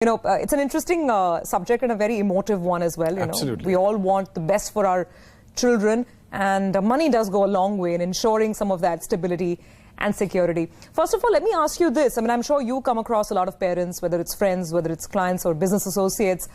It's an interesting subject and a very emotive one as well. Absolutely. We all want the best for our children, and money does go a long way in ensuring some of that stability and security. First of all, let me ask you this. I'm sure you come across a lot of parents, whether it's friends, whether it's clients or business associates.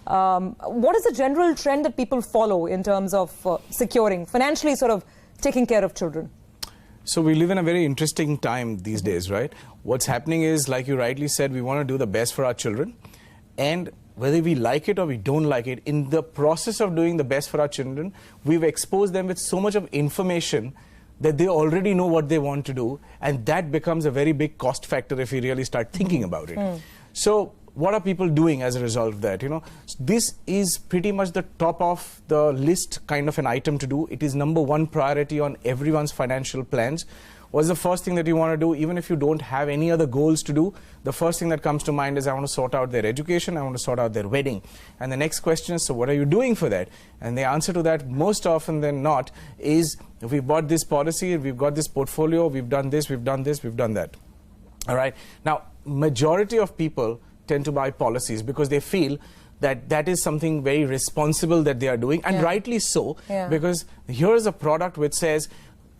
What is the general trend that people follow in terms of securing, financially sort of taking care of children? So we live in a very interesting time these days, right? What's happening is, like you rightly said, we want to do the best for our children. And whether we like it or we don't like it, in the process of doing the best for our children, we've exposed them with so much of information that they already know what they want to do. And that becomes a very big cost factor if we really start thinking about it. So what are people doing as a result of that? This is pretty much the top of the list kind of an item to do. It is #1 priority on everyone's financial plans. What's the first thing that you want to do? Even if you don't have any other goals to do, the first thing that comes to mind is, I want to sort out their education, I want to sort out their wedding. And the next question is, so what are you doing for that? And the answer to that, most often than not, is, we bought this policy, we've got this portfolio, we've done this, we've done this, we've done that. All right. Now, majority of people tend to buy policies because they feel that that is something very responsible that they are doing, and rightly so, because here's a product which says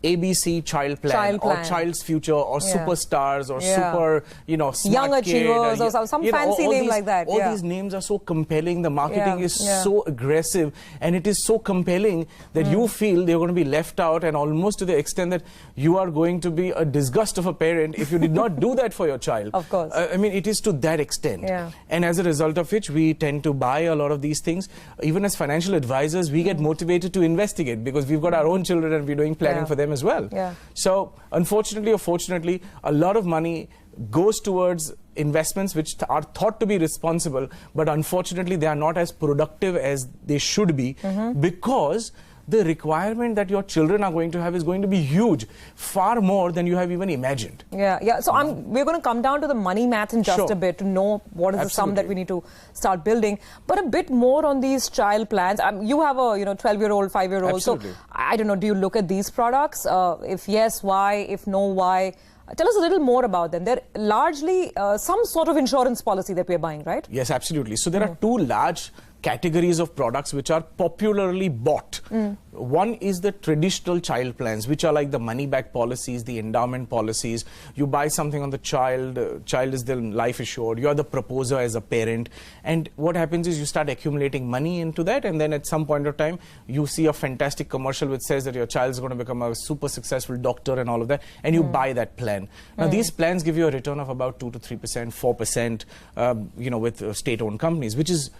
ABC child plan, or child's future, or superstars, or super, smart young achievers, kid, or some fancy name like that. All these names are so compelling. The marketing is so aggressive, and it is so compelling that you feel they're going to be left out, and almost to the extent that you are going to be a disgust of a parent if you did not do that for your child. Of course. It is to that extent. And as a result of which, we tend to buy a lot of these things. Even as financial advisors, we get motivated to investigate because we've got our own children and we're doing planning for them as well. So unfortunately or fortunately, a lot of money goes towards investments which are thought to be responsible, but unfortunately they are not as productive as they should be, because the requirement that your children are going to have is going to be huge, far more than you have even imagined. So we're going to come down to the money math in just a bit to know what is the sum that we need to start building. But a bit more on these child plans. You have a 12-year-old, 5-year-old. So I don't know, do you look at these products? If yes, why? If no, why? Tell us a little more about them. They're largely some sort of insurance policy that we're buying, right? Yes, absolutely. So there are two large categories of products which are popularly bought. One is the traditional child plans, which are like the money back policies, the endowment policies. You buy something on the child is the life assured, you're the proposer as a parent, and what happens is you start accumulating money into that, and then at some point of time you see a fantastic commercial which says that your child is going to become a super successful doctor and all of that, and you buy that plan. Now these plans give you a return of about 2 to 3%, 4%, with state-owned companies, which is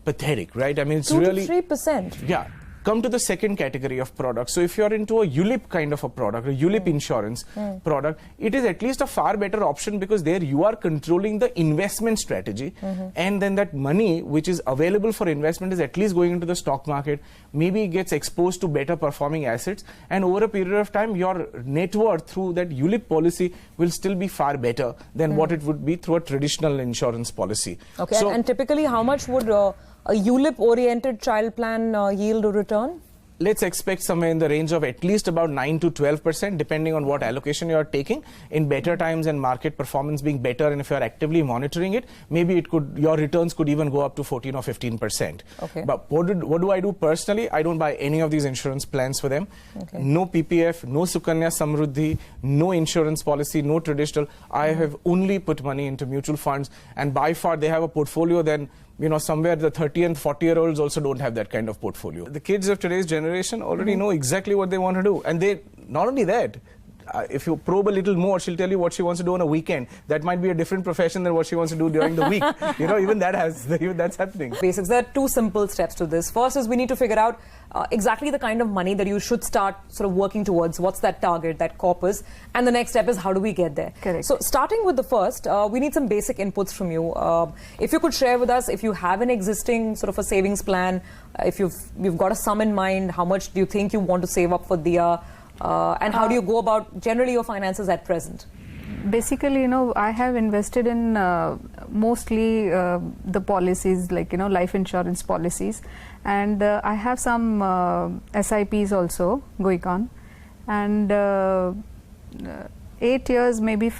pathetic, right? It's 2 really... to 3%? Yeah. Come to the second category of products. So if you're into a ULIP kind of a product, a ULIP insurance product, it is at least a far better option, because there you are controlling the investment strategy, and then that money which is available for investment is at least going into the stock market, maybe gets exposed to better performing assets, and over a period of time your net worth through that ULIP policy will still be far better than what it would be through a traditional insurance policy. Okay, so, and typically how much would a ULIP-oriented child plan yield or return? Let's expect somewhere in the range of at least about 9 to 12%, depending on what allocation you are taking. In better times and market performance being better, and if you are actively monitoring it, maybe your returns could even go up to 14 or 15%. Okay. But what do I do personally? I don't buy any of these insurance plans for them. No PPF, no Sukanya Samruddhi, no insurance policy, no traditional. I have only put money into mutual funds, and by far they have a portfolio then somewhere the 30 and 40-year-olds also don't have that kind of portfolio. The kids of today's generation already know exactly what they want to do. And they, not only that, if you probe a little more, she'll tell you what she wants to do on a weekend. That might be a different profession than what she wants to do during the week. Even that's happening. Basics. There are two simple steps to this. First is we need to figure out exactly the kind of money that you should start sort of working towards. What's that target, that corpus? And the next step is, how do we get there? Correct. So starting with the first, we need some basic inputs from you. If you could share with us, if you have an existing sort of a savings plan, if you've got a sum in mind, how much do you think you want to save up for the year? And how do you go about generally your finances at present? Basically, I have invested in mostly the policies, like, life insurance policies. And I have some SIPs also going on. And 8 years, maybe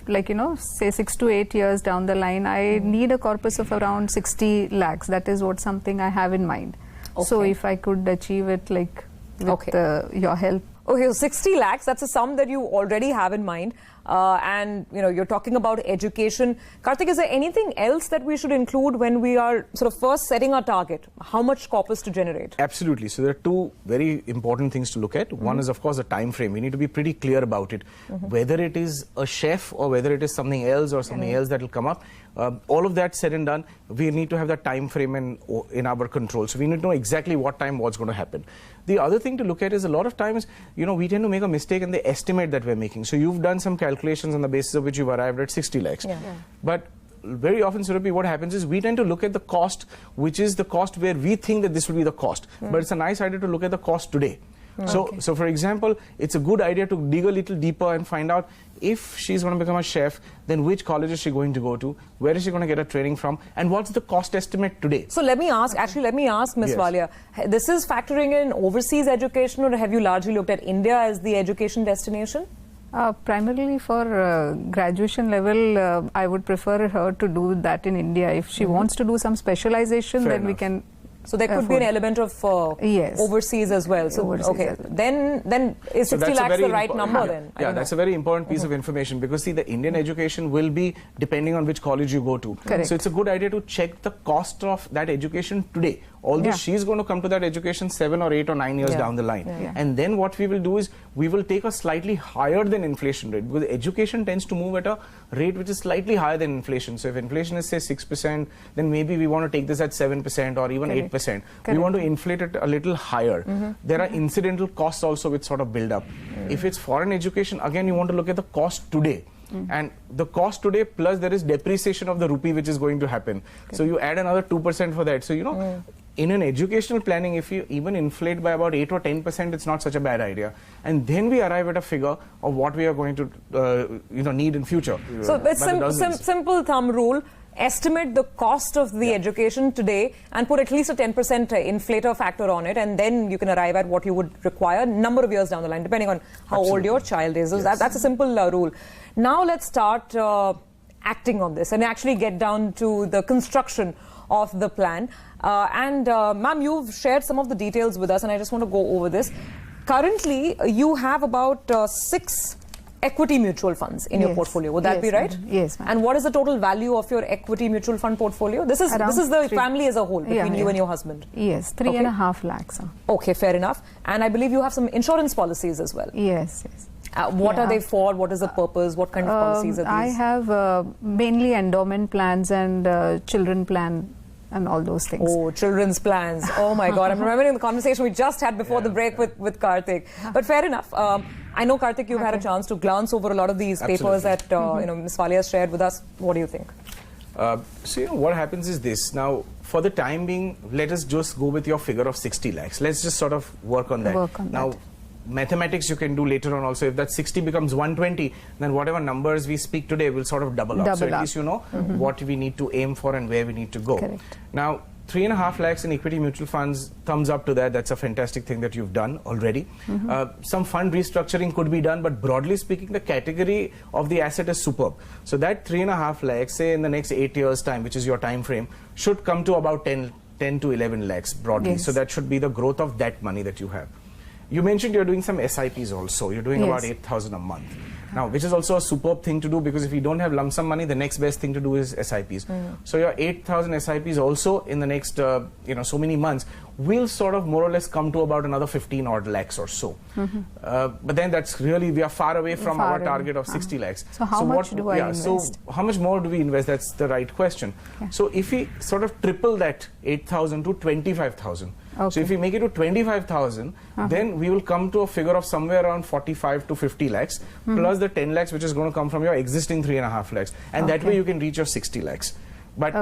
say 6 to 8 years down the line, I need a corpus of around 60 lakhs. That is what something I have in mind. So Okay. if I could achieve it with your help. Okay, so 60 lakhs, that's a sum that you already have in mind. And you're talking about education. Karthik, is there anything else that we should include when we are sort of first setting our target? How much corpus to generate? Absolutely. So there are two very important things to look at. One is, of course, the time frame. We need to be pretty clear about it. Whether it is a chef or whether it is something else or something else that will come up. All of that said and done, we need to have that time frame in our control. So we need to know exactly what time what's going to happen. The other thing to look at is a lot of times, we tend to make a mistake in the estimate that we're making. So you've done some calculations on the basis of which you've arrived at 60 lakhs. But very often, Surabhi, what happens is we tend to look at the cost, which is the cost where we think that this will be the cost. But it's a nice idea to look at the cost today. So for example, it's a good idea to dig a little deeper and find out if she's going to become a chef, then which college is she going to go to, where is she going to get her training from, and what's the cost estimate today. So let me ask Ms. Yes. Walia, this is factoring in overseas education, or have you largely looked at India as the education destination? Primarily for graduation level, I would prefer her to do that in India. If she wants to do some specialization, Fair then we enough. can. So there could be an element of Yes. overseas as well. So Overseas okay, as well. then is 60 lakhs the right number then? I Yeah, don't that's know. a very important piece of information, because see, the Indian education will be depending on which college you go to. Correct. So it's a good idea to check the cost of that education today. Although Yeah. she's going to come to that education 7 or 8 or 9 years down the line. Yeah. And then what we will do is we will take a slightly higher than inflation rate, because education tends to move at a rate which is slightly higher than inflation. So if inflation is say 6%, then maybe we want to take this at 7% or even Correct. 8%. We Correct. want to inflate it a little higher. There are incidental costs also which sort of build up. If it's foreign education, again you want to look at the cost today. And the cost today, plus there is depreciation of the rupee which is going to happen. So you add another 2% for that. So in an educational planning, if you even inflate by about 8 or 10%, it's not such a bad idea. And then we arrive at a figure of what we are going to need in future. So it's By the dozens. simple thumb rule. Estimate the cost of the education today and put at least a 10% inflator factor on it, and then you can arrive at what you would require number of years down the line, depending on how old your child is. So that's a simple rule. Now let's start acting on this and actually get down to the construction of the plan. Ma'am, you've shared some of the details with us, and I just want to go over this. Currently, you have about 6 equity mutual funds in your Yes. portfolio. Would that Yes, be right? ma'am. Yes, ma'am. And what is the total value of your equity mutual fund portfolio? This is Around the 3. family as a whole, between you yeah. and your husband. Yes, 3.5 lakhs. Okay, fair enough. And I believe you have some insurance policies as well. Yes. What are Yeah. they for? What is the purpose? What kind of policies are these? I have mainly endowment plans and children plan and all those things. Oh, children's plans. Oh my God. I'm remembering the conversation we just had before the break with Karthik. But fair enough. I know, Karthik, you've had a chance to glance over a lot of these papers that Ms. Walia has shared with us. What do you think? So what happens is this. Now, for the time being, let us just go with your figure of 60 lakhs. Let's just sort of work on that. Now, mathematics you can do later on also. If that 60 becomes 120, then whatever numbers we speak today will sort of double up. So at least you know what we need to aim for and where we need to go. Correct. Now, 3.5 lakhs in equity mutual funds, thumbs up to that. That's a fantastic thing that you've done already. Some fund restructuring could be done, but broadly speaking, the category of the asset is superb. So that 3.5 lakhs, say in the next 8 years' time, which is your time frame, should come to about 10 to 11 lakhs broadly. Yes. So that should be the growth of that money that you have. You mentioned you're doing some SIPs also. You're doing about 8,000 a month. Now, which is also a superb thing to do, because if you don't have lump sum money, the next best thing to do is SIPs. So your 8,000 SIPs also in the next, so many months will sort of more or less come to about another 15 odd lakhs or so. But then that's really, we are far away from our target of 60 lakhs. So how much do I invest? So how much more do we invest? That's the right question. So if we sort of triple that 8,000 to 25,000. Okay. So if we make it to 25,000, then we will come to a figure of somewhere around 45 to 50 lakhs, plus the 10 lakhs which is going to come from your existing 3.5 lakhs. And that way you can reach your 60 lakhs. But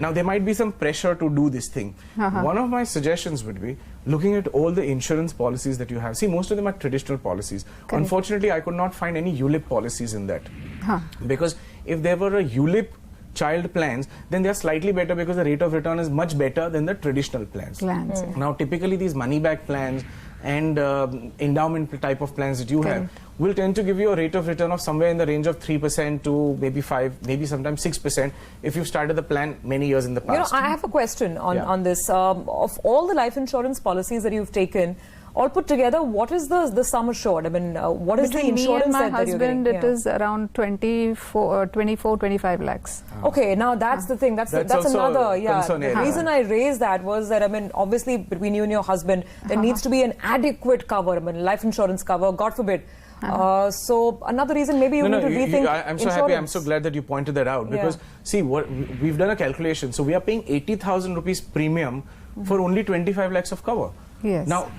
now there might be some pressure to do this thing. One of my suggestions would be looking at all the insurance policies that you have. See, most of them are traditional policies. Correct. Unfortunately, I could not find any ULIP policies in that. Because if there were a ULIP child plans, then they are slightly better because the rate of return is much better than the traditional plans. Now, typically these money back plans and endowment type of plans that you have will tend to give you a rate of return of somewhere in the range of 3% to maybe 5, maybe sometimes 6% if you've started the plan many years in the past. I have a question on this. Of all the life insurance policies that you've taken, all put together, what is the sum assured? I mean, what is Between the insurance me and my that you're getting? husband, it is around 24-25 lakhs. Okay, now that's the thing. That's also another. a concern The area. reason I raised that was that, I mean, obviously between you and your husband, there needs to be an adequate cover. I mean, life insurance cover, God forbid. So another reason maybe you need to rethink I'm so insurance. happy. I'm so glad that you pointed that out because see, what we've done a calculation. So we are paying 80,000 rupees premium for only 25 lakhs of cover. Yes. Now,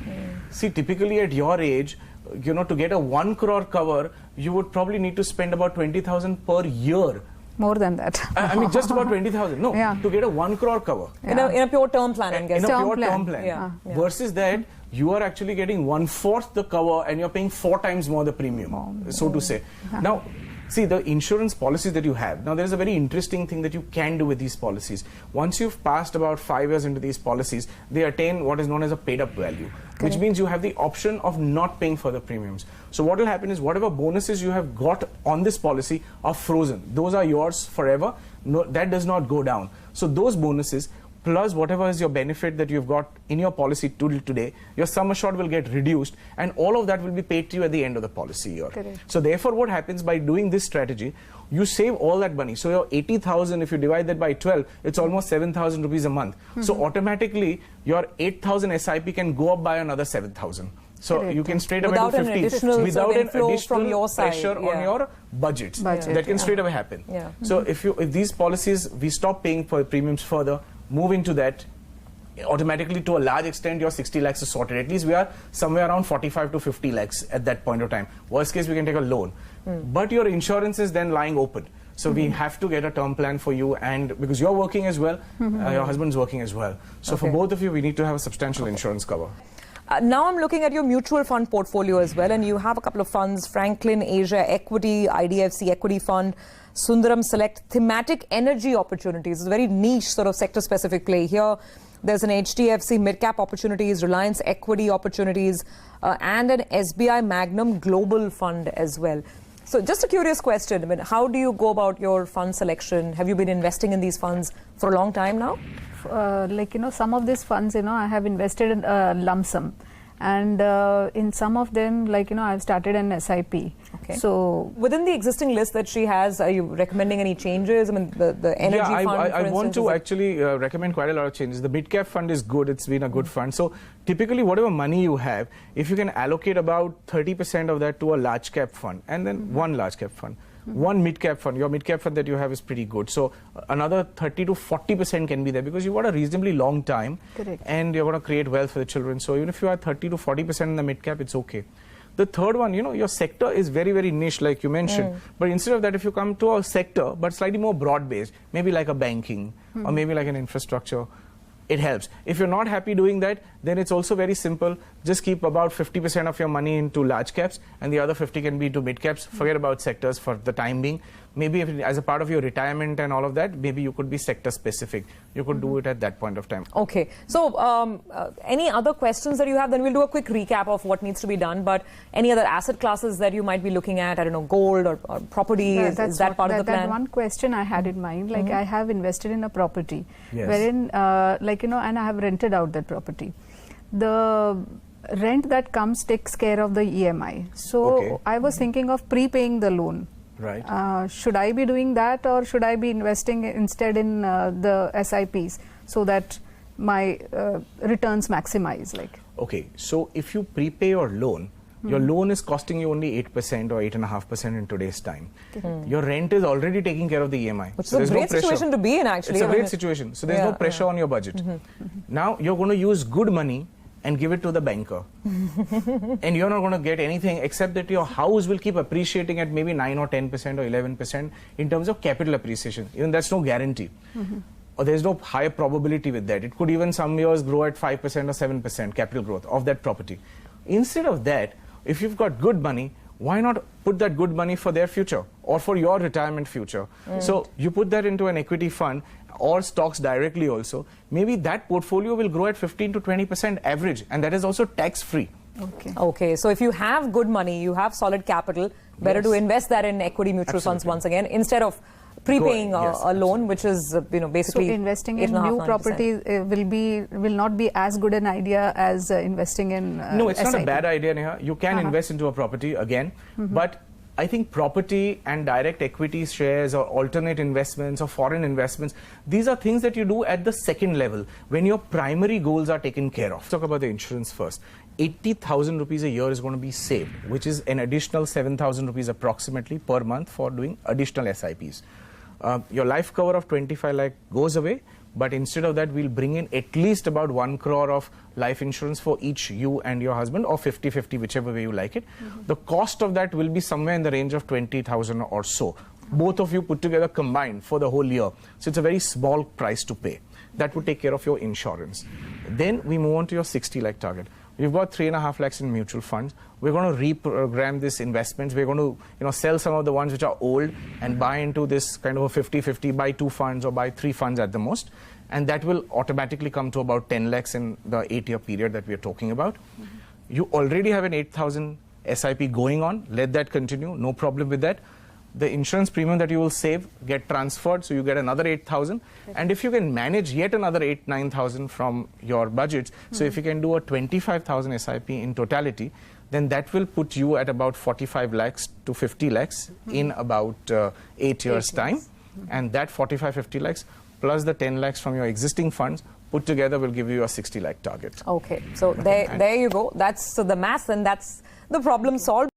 see, typically at your age, to get a 1 crore cover, you would probably need to spend about 20,000 per year. More than that. I mean, just about 20,000. No, to get a 1 crore cover. In a pure term plan, I'm guessing. In a pure Term term plan. plan. Versus that, you are actually getting 1/4 the cover and you're paying 4 times more the premium, so to say. Now, see, the insurance policies that you have, now there's a very interesting thing that you can do with these policies. Once you've passed about 5 years into these policies, they attain what is known as a paid up value, which means you have the option of not paying further premiums. So what will happen is whatever bonuses you have got on this policy are frozen. Those are yours forever. No, that does not go down. So those bonuses plus whatever is your benefit that you've got in your policy till today, your sum assured will get reduced and all of that will be paid to you at the end of the policy year. Correct. So therefore what happens by doing this strategy, you save all that money. So your 80,000, if you divide that by 12, it's almost 7,000 rupees a month. So automatically your 8,000 SIP can go up by another 7,000. So Correct. you can straight away Without do an 50 additional sort of without an inflow additional from your side, pressure on your budgets. Budget, That can straight away happen. Yeah. So if these policies, we stop paying for premiums further, move into that, automatically to a large extent your 60 lakhs is sorted. At least we are somewhere around 45 to 50 lakhs at that point of time. Worst case we can take a loan. But your insurance is then lying open. So we have to get a term plan for you, and because you're working as well, your husband's working as well. So for both of you we need to have a substantial insurance cover. Now I'm looking at your mutual fund portfolio as well, and you have a couple of funds: Franklin Asia Equity, IDFC Equity Fund, Sundaram Select Thematic Energy Opportunities. It's a very niche sort of sector-specific play here. There's an HDFC Midcap Opportunities, Reliance Equity Opportunities, and an SBI Magnum Global Fund as well. So just a curious question, I mean, how do you go about your fund selection? Have you been investing in these funds for a long time now? Some of these funds, I have invested in lump sum. And in some of them, I've started an SIP. Okay. So within the existing list that she has, are you recommending any changes? I mean, the energy fund, for I want instance, to is it- actually recommend quite a lot of changes. The mid-cap fund is good. It's been a good fund. So typically, whatever money you have, if you can allocate about 30% of that to a large cap fund and then one large cap fund, one mid-cap fund, your mid-cap fund that you have is pretty good. So another 30 to 40% can be there because you've got a reasonably long time. Correct. And you're going to create wealth for the children. So even if you are 30 to 40% in the mid-cap, it's okay. The third one, your sector is very, very niche, like you mentioned. But instead of that, if you come to a sector, but slightly more broad-based, maybe like a banking or maybe like an infrastructure, it helps. If you're not happy doing that, then it's also very simple. Just keep about 50% of your money into large caps and the other 50 can be to mid caps. Forget about sectors for the time being. Maybe as a part of your retirement and all of that, maybe you could be sector specific. You could do it at that point of time. Okay. So any other questions that you have? Then we'll do a quick recap of what needs to be done. But any other asset classes that you might be looking at? I don't know, gold or property? Is that part of the plan? That one question I had in mind, I have invested in a property, Yes. wherein, and I have rented out that property. The rent that comes takes care of the EMI. So Okay. I was thinking of prepaying the loan. Right. Should I be doing that, or should I be investing instead in the SIPs so that my returns maximize? Okay, so if you prepay your loan, your loan is costing you only 8% or 8.5% in today's time. Your rent is already taking care of the EMI. Which So is a there's no great pressure. situation to be in, actually. It's a I mean, great situation. So there's no Yeah, pressure on your budget. Now you're going to use good money and give it to the banker. And you're not going to get anything except that your house will keep appreciating at maybe 9 or 10% or 11% in terms of capital appreciation. Even that's no guarantee. Or there's no higher probability with that. It could even some years grow at 5% or 7% capital growth of that property. Instead of that, if you've got good money, why not put that good money for their future or for your retirement future? So you put that into an equity fund or stocks directly also. Maybe that portfolio will grow at 15 to 20% average, and that is also tax free. Okay. Okay, so if you have good money, you have solid capital, better to Yes. invest that in equity mutual funds Absolutely. once again, instead of prepaying Yes, a loan, which is So basically investing in 8.5%, new 9%. properties will not be as good an idea as investing in No, it's not a SIP. bad idea, Neha. You can invest into a property again, but I think property and direct equity shares or alternate investments or foreign investments, these are things that you do at the second level when your primary goals are taken care of. Let's talk about the insurance first. 80,000 rupees a year is going to be saved, which is an additional 7,000 rupees approximately per month for doing additional SIPs. Your life cover of 25 lakh goes away, but instead of that, we'll bring in at least about 1 crore of life insurance for each you and your husband, or 50-50, whichever way you like it. The cost of that will be somewhere in the range of 20,000 or so. Both of you put together combined for the whole year. So it's a very small price to pay. That would take care of your insurance. Then we move on to your 60 lakh target. We've got 3.5 lakhs in mutual funds. We're going to reprogram this investments. We're going to sell some of the ones which are old and buy into this kind of a 50-50, buy 2 funds or buy 3 funds at the most. And that will automatically come to about 10 lakhs in the 8-year period that we're talking about. You already have an 8,000 SIP going on. Let that continue. No problem with that. The insurance premium that you will save get transferred, so you get another 8,000. And if you can manage yet another 9,000 from your budgets, so if you can do a 25,000 SIP in totality, then that will put you at about 45 lakhs to 50 lakhs in about 8 years' time. And that 45-50 lakhs plus the 10 lakhs from your existing funds put together will give you a 60 lakh target. Okay, so there you go. That's the math, and that's the problem solved.